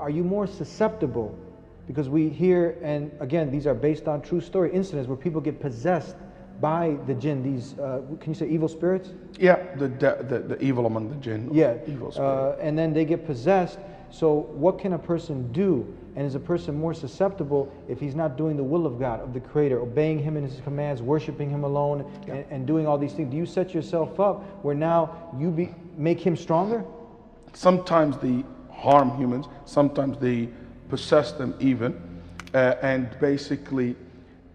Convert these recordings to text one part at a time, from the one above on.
are you more susceptible? Because we hear, and again, these are based on true story incidents where people get possessed by the jinn, these, can you say evil spirits? Yeah, the evil among the jinn. Yeah, Evil spirit. and then they get possessed. So what can a person do? And is a person more susceptible if he's not doing the will of God, of the Creator, obeying Him in His commands, worshiping Him alone, and doing all these things? Do you set yourself up where now you make him stronger? Sometimes they harm humans, sometimes they possess them even. And basically,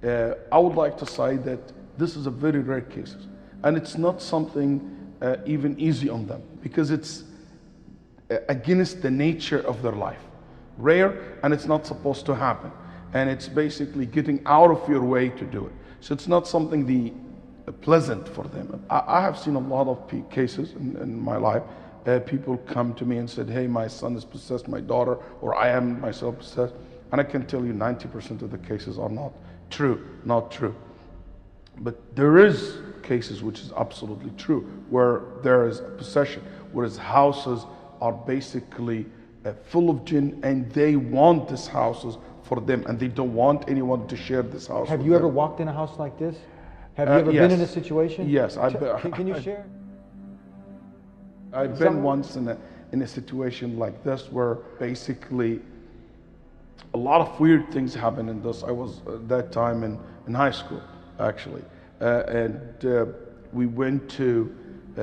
I would like to say that this is a very rare case. And it's not something even easy on them, because it's against the nature of their life. Rare, and it's not supposed to happen. And it's basically getting out of your way to do it. So it's not something pleasant for them. I have seen a lot of cases in my life. People come to me and said, hey, my son is possessed, my daughter, or I am myself possessed. And I can tell you 90% of the cases are not true. But there is cases which is absolutely true, where there is a possession, whereas houses are basically full of jinn, and they want these houses for them, and they don't want anyone to share this house. Have you ever walked in a house like this? Have you ever been in a situation? Yes. Can you share? I've been once in a situation like this, where basically a lot of weird things happened in this. I was at that time in high school, actually. And we went to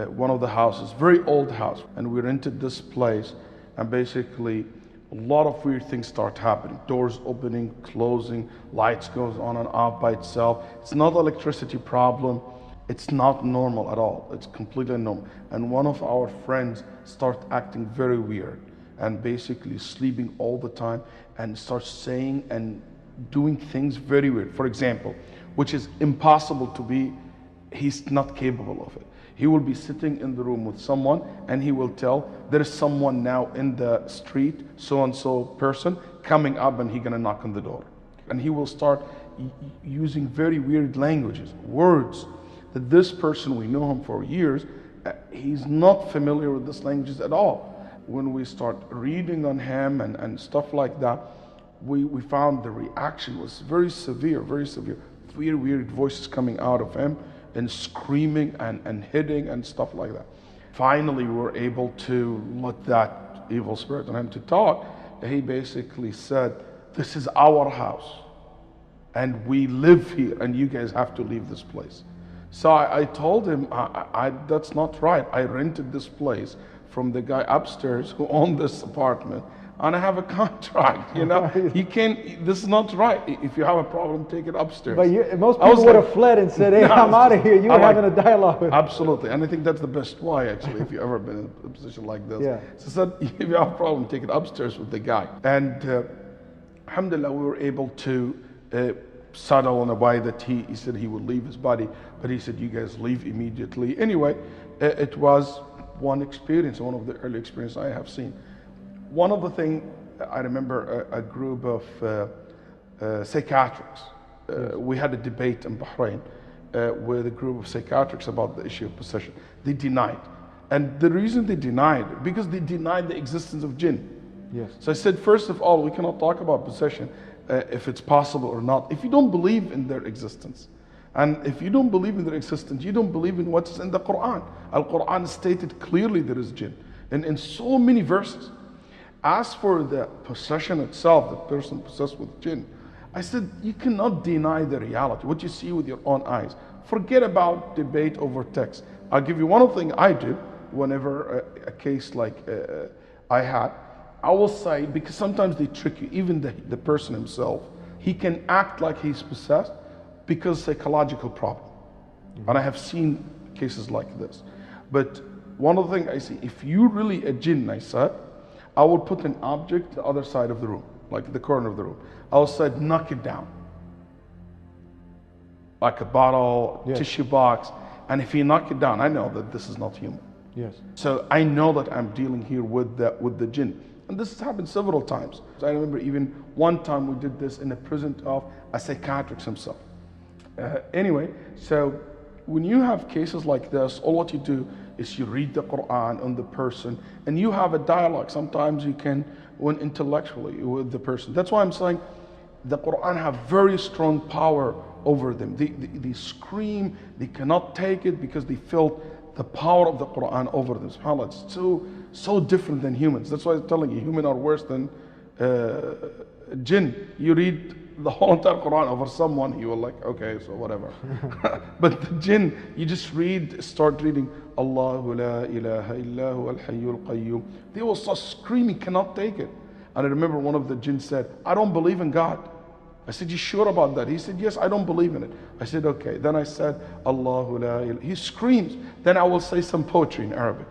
one of the houses, very old house, and we rented this place, and basically a lot of weird things start happening. Doors opening, closing, lights goes on and off by itself. It's not an electricity problem. It's not normal at all. It's completely normal. And one of our friends started acting very weird, and basically sleeping all the time, and starts saying and doing things very weird. For example, which is impossible to be, he's not capable of it. He will be sitting in the room with someone, and he will tell, there is someone now in the street, so-and-so person, coming up, and he's gonna knock on the door. And he will start using very weird languages, words, that this person, we know him for years, he's not familiar with these languages at all. When we start reading on him and stuff like that, we found the reaction was very severe, very severe. Weird voices coming out of him, and screaming and hitting and stuff like that. Finally, we were able to let that evil spirit on him to talk. He basically said, this is our house, and we live here, and you guys have to leave this place. So I told him, that's not right. I rented this place from the guy upstairs who owned this apartment, and I have a contract, you know. You can't, this is not right. If you have a problem, take it upstairs. But most people would have fled and said, hey, I'm out of here. You were having a dialogue with Absolutely, and I think that's the best way, actually, if you've ever been in a position like this. Yeah. So I said, if you have a problem, take it upstairs with the guy. And alhamdulillah, we were able to settle on a way that he said he would leave his body, but he said, you guys leave immediately. Anyway, it was one experience, one of the early experiences I have seen. One of the things, I remember a group of psychiatrists. We had a debate in Bahrain with a group of psychiatrists about the issue of possession. They denied. And the reason they denied, because they denied the existence of jinn. Yes. So I said, first of all, we cannot talk about possession if it's possible or not, if you don't believe in their existence. And if you don't believe in their existence, you don't believe in what's in the Quran. Al-Quran stated clearly there is jinn, and in so many verses. As for the possession itself, the person possessed with jinn, I said, you cannot deny the reality, what you see with your own eyes. Forget about debate over text. I'll give you one thing I do whenever a case like I had. I will say, because sometimes they trick you, even the person himself, he can act like he's possessed because psychological problem. And I have seen cases like this. But one of the things I see, if you're really a jinn, I said, I will put an object to the other side of the room, like the corner of the room. I will say, knock it down. Like a bottle, yes. Tissue box. And if you knock it down, I know that this is not human. Yes. So I know that I'm dealing here with the jinn. And this has happened several times. So I remember even one time we did this in the presence of a psychiatrist himself. Anyway, so when you have cases like this, all what you do is you read the Quran on the person and you have a dialogue. Sometimes you can win intellectually with the person. That's why I'm saying the Quran have very strong power over them. They scream, they cannot take it because they felt the power of the Quran over them. SubhanAllah, it's so different than humans. That's why I'm telling you, humans are worse than jinn. You read the whole entire Quran over someone, you will like, okay, so whatever. But the jinn, you just start reading, Allahu la ilaha illahu al-hayyul qayyum. They will start screaming, cannot take it. And I remember one of the jinn said, I don't believe in God. I said, you sure about that? He said, yes, I don't believe in it. I said, okay. Then I said, Allahu la ilaha. He screams. Then I will say some poetry in Arabic.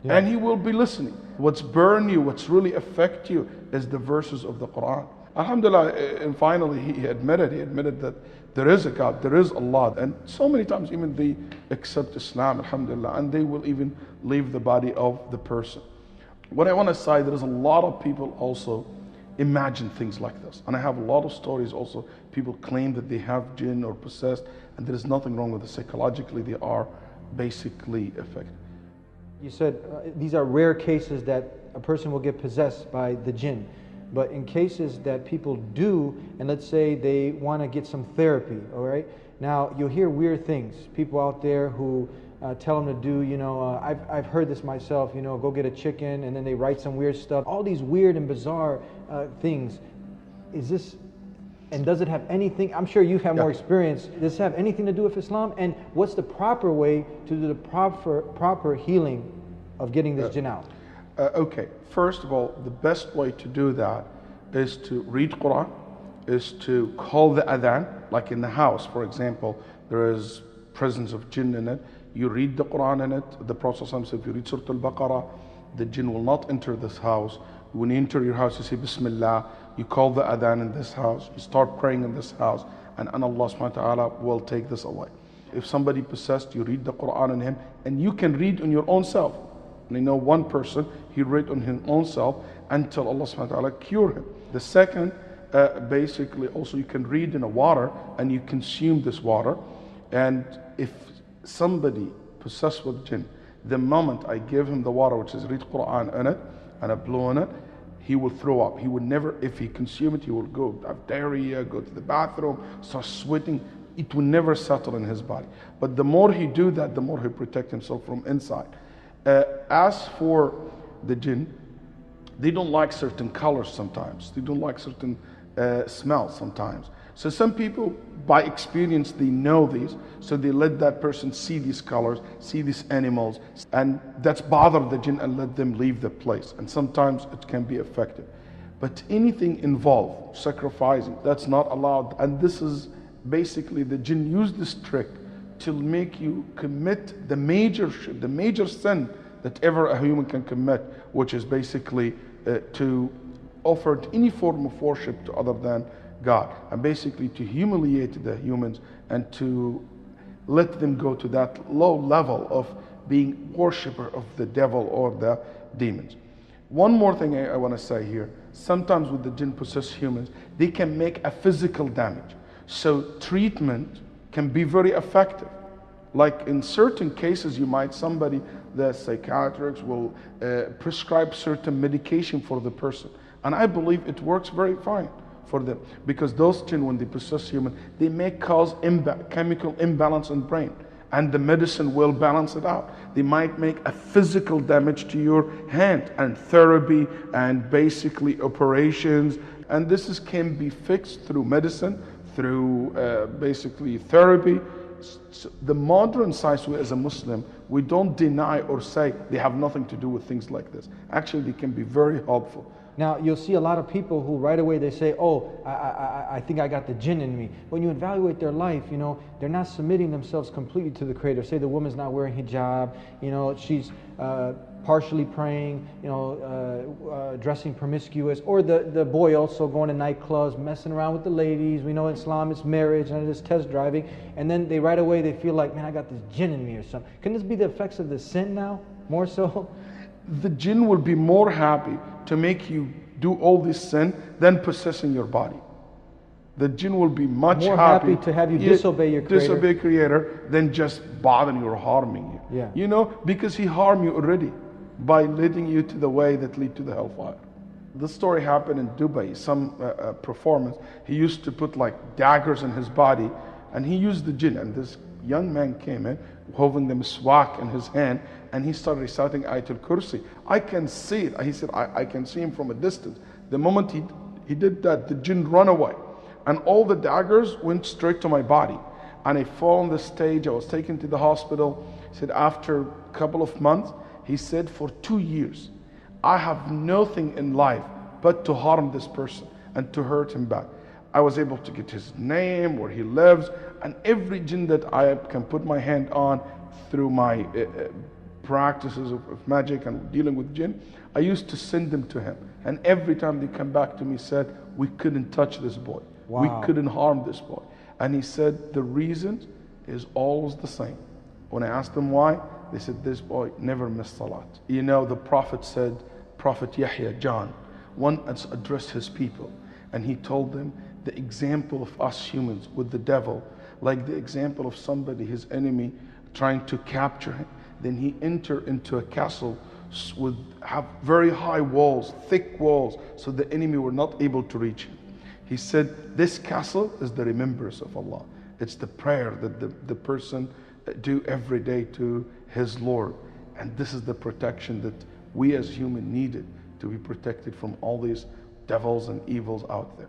Yeah. And he will be listening. What's burn you, what's really affect you is the verses of the Quran. Alhamdulillah, and finally he admitted that there is a God, there is Allah. And so many times even they accept Islam, alhamdulillah, and they will even leave the body of the person. What I want to say, there is a lot of people also imagine things like this. And I have a lot of stories also, people claim that they have jinn or possessed, and there is nothing wrong with it. Psychologically, they are basically affected. You said these are rare cases that a person will get possessed by the jinn. But in cases that people do, and let's say they want to get some therapy, all right? Now, you'll hear weird things. People out there who tell them to do, I've heard this myself, go get a chicken, and then they write some weird stuff. All these weird and bizarre things. Is this, and does it have anything, I'm sure you have more experience, does it have anything to do with Islam? And what's the proper way to do the proper healing of getting this jinn out? Okay, first of all, the best way to do that is to read Quran, is to call the adhan, like in the house, for example, there is presence of jinn in it. You read the Quran in it. The Prophet said, if you read Surah Al-Baqarah, the jinn will not enter this house. When you enter your house, you say Bismillah, you call the adhan in this house, you start praying in this house, and Allah subhanahu wa ta'ala will take this away. If somebody possessed, you read the Quran on him, and you can read on your own self. And I know one person, he read on his own self until Allah subhanahu wa ta'ala cure him. The second, basically also you can read in a water and you consume this water. And if somebody possessed with jinn, the moment I give him the water, which is read Quran in it, and I blow on it, he will throw up. He would never, if he consume it, he will go have diarrhea, go to the bathroom, start sweating. It will never settle in his body. But the more he do that, the more he protect himself from inside. As for the jinn, they don't like certain colors sometimes. They don't like certain smells sometimes. So some people, by experience, they know these. So they let that person see these colors, see these animals, and that's bothered the jinn and let them leave the place. And sometimes it can be effective. But anything involved, sacrificing, that's not allowed. And this is basically the jinn use this trick to make you commit the major sin that ever a human can commit, which is basically to offer any form of worship to other than God, and basically to humiliate the humans and to let them go to that low level of being worshiper of the devil or the demons. One more thing I want to say here, sometimes with the jinn possessed humans, they can make a physical damage. So treatment can be very effective. Like in certain cases, the psychiatrist will prescribe certain medication for the person. And I believe it works very fine for them. Because those jinn, when they possess human, they may cause chemical imbalance in brain. And the medicine will balance it out. They might make a physical damage to your hand, and therapy and basically operations. And this can be fixed through medicine, through basically therapy. So the modern science, we as a Muslim, we don't deny or say they have nothing to do with things like this. Actually, they can be very helpful. Now, you'll see a lot of people who right away they say, oh, I think I got the jinn in me. When you evaluate their life, they're not submitting themselves completely to the Creator. Say the woman's not wearing hijab, she's partially praying, dressing promiscuous, or the boy also going to nightclubs, messing around with the ladies. We know in Islam it's marriage and it's test driving, and then they right away they feel like, man, I got this jinn in me or something. Can this be the effects of the sin now, more so? The jinn will be more happy to make you do all this sin than possessing your body. The jinn will be much More happy to have you disobey your creator. Disobey creator than just bothering you or harming you. Yeah. You know, because he harmed you already by leading you to the way that lead to the hellfire. This story happened in Dubai, some performance. He used to put like daggers in his body, and he used the jinn. And this young man came in, holding the miswak in his hand, and he started reciting Ayatul Kursi. I can see it. He said, I can see him from a distance. The moment he did that, the jinn ran away. And all the daggers went straight to my body. And I fell on the stage. I was taken to the hospital. He said, after a couple of months, he said, for 2 years, I have nothing in life but to harm this person and to hurt him back. I was able to get his name, where he lives, and every jinn that I can put my hand on through my practices of magic and dealing with jinn, I used to send them to him. And every time they come back to me, said, we couldn't touch this boy. Wow. We couldn't harm this boy. And he said, the reason is always the same. When I asked them why, they said, this boy never missed salat. You know, the Prophet said, Prophet Yahya, John, once addressed his people, and he told them the example of us humans with the devil, like the example of somebody, his enemy, trying to capture him. Then he entered into a castle with have very high walls, thick walls, so the enemy were not able to reach him. He said, this castle is the remembrance of Allah. It's the prayer that the person do every day to his Lord. And this is the protection that we as human needed to be protected from all these devils and evils out there.